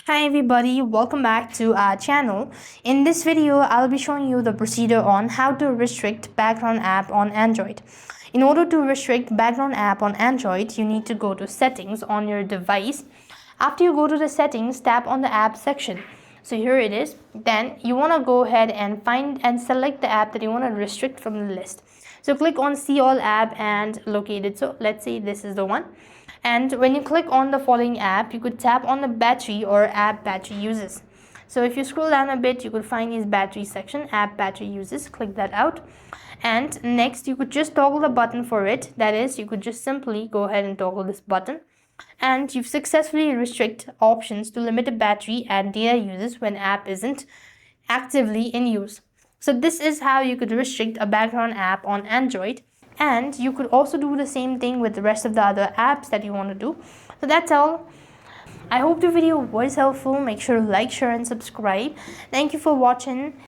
Hi everybody, welcome back to our channel. In this video, I'll be showing you the procedure on how to restrict background app on Android. In order to restrict background app on Android, you need to go to settings on your device. After you go to the settings, tap on the app section. So here it is. Then you want to go ahead and find and select the app that you want to restrict from the list. So click on see all app and locate it. So let's say this is the one. And when you click on the following app, you could tap on the battery or app battery uses. So if you scroll down a bit, you could find this battery section, app battery uses. Click that out. And next, you could just toggle the button for it. That is, you could just simply go ahead and toggle this button. And you've successfully restrict options to limited battery and data uses when app isn't actively in use. So this is how you could restrict a background app on Android. And you could also do the same thing with the rest of the other apps that you want to do. So that's all. I hope the video was helpful. Make sure to like, share and subscribe. Thank you for watching.